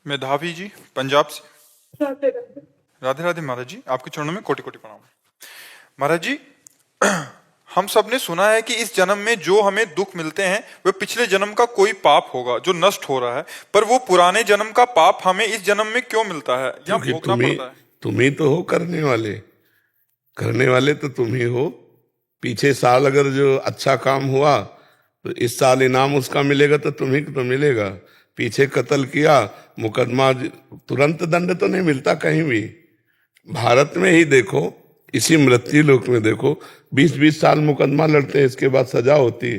मेधावी जी पंजाब से। राधे राधे। राधे राधे महाराज जी, आपके चरणों में कोटि कोटि प्रणाम। महाराज जी, हम सब ने सुना है कि इस जन्म में जो हमें दुख मिलते हैं वह पिछले जन्म का कोई पाप होगा जो नष्ट हो रहा है, पर वो पुराने जन्म का पाप हमें इस जन्म में क्यों मिलता है या क्योंकि भोगना पड़ता है? तुम ही तो हो करने वाले तो तुम ही हो। पीछे साल अगर जो अच्छा काम हुआ तो इस साल इनाम उसका मिलेगा, तो तुम्ही को तो मिलेगा। पीछे कत्ल किया, मुकदमा तुरंत दंड तो नहीं मिलता कहीं भी। भारत में ही देखो, इसी मृत्यु लोक में देखो, 20-20 साल मुकदमा लड़ते हैं, इसके बाद सजा होती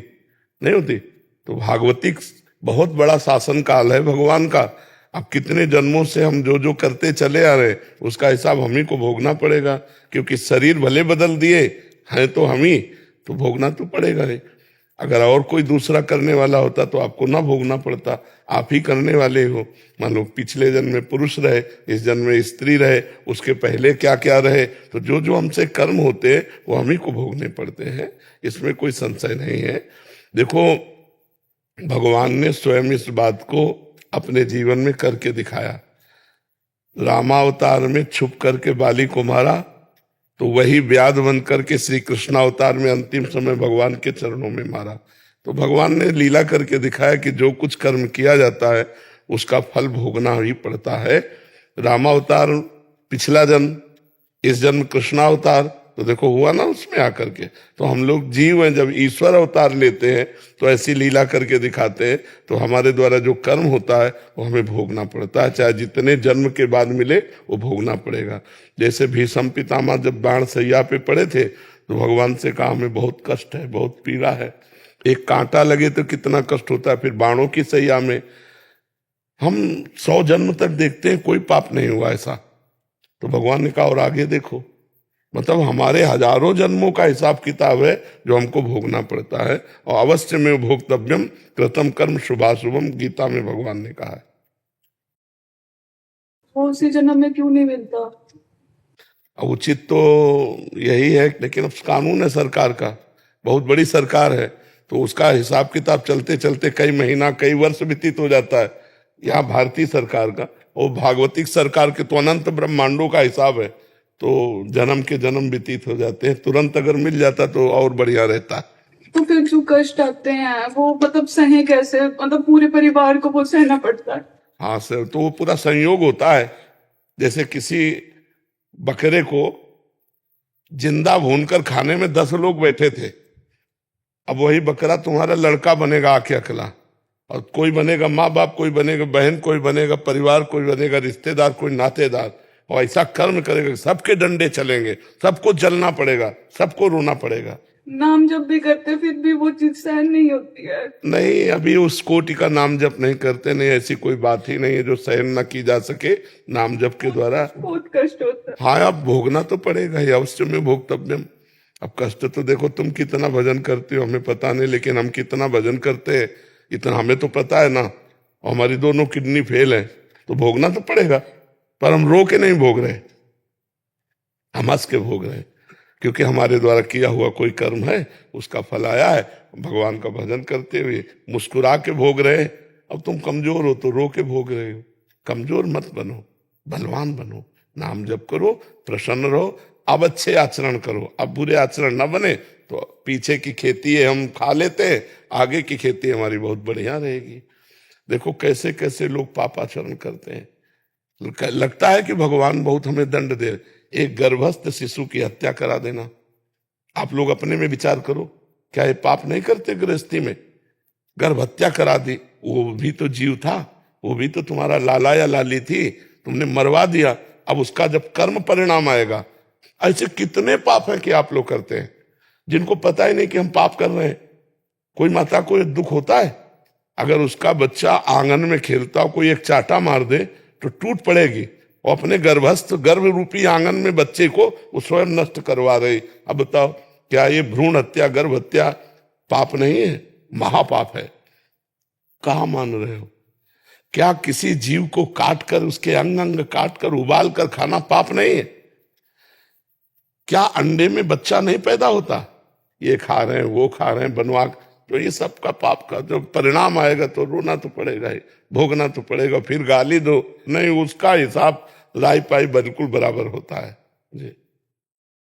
नहीं होती। तो भागवतिक बहुत बड़ा शासन काल है भगवान का। अब कितने जन्मों से हम जो जो करते चले आ रहे, उसका हिसाब हम ही को भोगना पड़ेगा। क्योंकि शरीर भले बदल दिए हैं तो हम ही, तो भोगना तो पड़ेगा ही। अगर और कोई दूसरा करने वाला होता तो आपको ना भोगना पड़ता, आप ही करने वाले हो। मान लो पिछले जन्म में पुरुष रहे, इस जन्म में स्त्री रहे, उसके पहले क्या क्या रहे, तो जो जो हमसे कर्म होते हैं वो हम ही को भोगने पड़ते हैं, इसमें कोई संशय नहीं है। देखो, भगवान ने स्वयं इस बात को अपने जीवन में करके दिखाया। रामावतार में छुप करके बाली को मारा, तो वही व्याध बन करके श्री कृष्णावतार में अंतिम समय भगवान के चरणों में मारा। तो भगवान ने लीला करके दिखाया कि जो कुछ कर्म किया जाता है उसका फल भोगना ही पड़ता है। रामावतार पिछला जन्म, इस जन्म कृष्णावतार, तो देखो हुआ ना उसमें आकर के। तो हम लोग जीव हैं, जब ईश्वर अवतार लेते हैं तो ऐसी लीला करके दिखाते हैं, तो हमारे द्वारा जो कर्म होता है वो हमें भोगना पड़ता है, चाहे जितने जन्म के बाद मिले वो भोगना पड़ेगा। जैसे भीष्म पितामह जब बाण सैया पे पड़े थे तो भगवान से कहा हमें बहुत कष्ट है, बहुत पीड़ा है। एक कांटा लगे तो कितना कष्ट होता है, फिर बाणों की सैया में। हम 100 जन्म तक देखते हैं कोई पाप नहीं हुआ ऐसा, तो भगवान ने कहा और आगे देखो। मतलब हमारे हजारों जन्मों का हिसाब किताब है जो हमको भोगना पड़ता है। और अवश्य में भोक्तव्यम कृतम कर्म शुभाशुभम, गीता में भगवान ने कहा है। वो उसी जन्म में क्यों नहीं मिलता? उचित तो यही है, लेकिन अब कानून है सरकार का, बहुत बड़ी सरकार है, तो उसका हिसाब किताब चलते चलते कई महीना कई वर्ष व्यतीत हो जाता है। यहाँ भारतीय सरकार का और भागवतिक सरकार के तो अनंत ब्रह्मांडों का हिसाब है, तो जन्म के जन्म व्यतीत हो जाते हैं। तुरंत अगर मिल जाता तो और बढ़िया रहता। तो फिर जो कष्ट आते हैं वो मतलब सहे कैसे? मतलब पूरे परिवार को वो सहना पड़ता है। हाँ सर, तो वो पूरा संयोग होता है। जैसे किसी बकरे को जिंदा भूनकर खाने में 10 लोग बैठे थे, अब वही बकरा तुम्हारा लड़का बनेगा आके अकेला, और कोई बनेगा माँ बाप, कोई बनेगा बहन, कोई बनेगा परिवार, कोई बनेगा रिश्तेदार, कोई नातेदार, और ऐसा कर्म करेगा सबके डंडे चलेंगे, सबको जलना पड़ेगा, सबको रोना पड़ेगा। नाम जब भी करते फिर भी वो चीज सहन नहीं होती है। नहीं, अभी उस कोटि का नाम जप नहीं करते, नहीं ऐसी कोई बात ही नहीं है जो सहन न की जा सके नाम जप के द्वारा। बहुत कष्ट होता है। हाँ, अब भोगना तो पड़ेगा ही, अवश्य में भोक्तव्यम। अब कष्ट तो देखो, तुम कितना भजन करते हो हमें पता नहीं, लेकिन हम कितना भजन करते हैं इतना हमें तो पता है ना। और हमारी दोनों किडनी फेल है, तो भोगना तो पड़ेगा, पर हम रो के नहीं भोग रहे, हम हंस के भोग रहे हैं, क्योंकि हमारे द्वारा किया हुआ कोई कर्म है, उसका फल आया है। भगवान का भजन करते हुए मुस्कुरा के भोग रहे हैं। अब तुम कमजोर हो तो रो के भोग रहे हो। कमजोर मत बनो, बलवान बनो, नाम जप करो, प्रसन्न रहो, अब अच्छे आचरण करो। अब बुरे आचरण न बने तो पीछे की खेती है हम खा लेते हैं, आगे की खेती हमारी बहुत बढ़िया रहेगी। देखो कैसे कैसे लोग पापाचरण करते हैं, लगता है कि भगवान बहुत हमें दंड दे। एक गर्भस्थ शिशु की हत्या करा देना, आप लोग अपने में विचार करो, क्या ये पाप नहीं करते? गृहस्थी में गर्भ हत्या करा दी, वो भी तो जीव था, वो भी तो तुम्हारा लाला या लाली थी, तुमने मरवा दिया। अब उसका जब कर्म परिणाम आएगा, ऐसे कितने पाप हैं कि आप लोग करते हैं जिनको पता ही नहीं कि हम पाप कर रहे हैं। कोई माता को ये दुख होता है, अगर उसका बच्चा आंगन में खेलता हो, कोई एक चाटा मार दे तो टूट पड़ेगी, और अपने गर्भस्थ गर्भ रूपी आंगन में बच्चे को वो स्वयं नष्ट करवा रही। अब बताओ, क्या ये भ्रूण हत्या, गर्भ हत्या पाप नहीं है? महापाप है। कहाँ मान रहे हो? क्या किसी जीव को काट कर, उसके अंग अंग काट कर उबाल कर खाना पाप नहीं है? क्या अंडे में बच्चा नहीं पैदा होता? ये खा रहे हैं, वो खा रहे हैं, बनवा तो ये सबका पाप का जो परिणाम आएगा तो रोना तो पड़ेगा ही, भोगना तो पड़ेगा। फिर गाली दो नहीं, उसका हिसाब लाई पाई बिल्कुल बराबर होता है जी।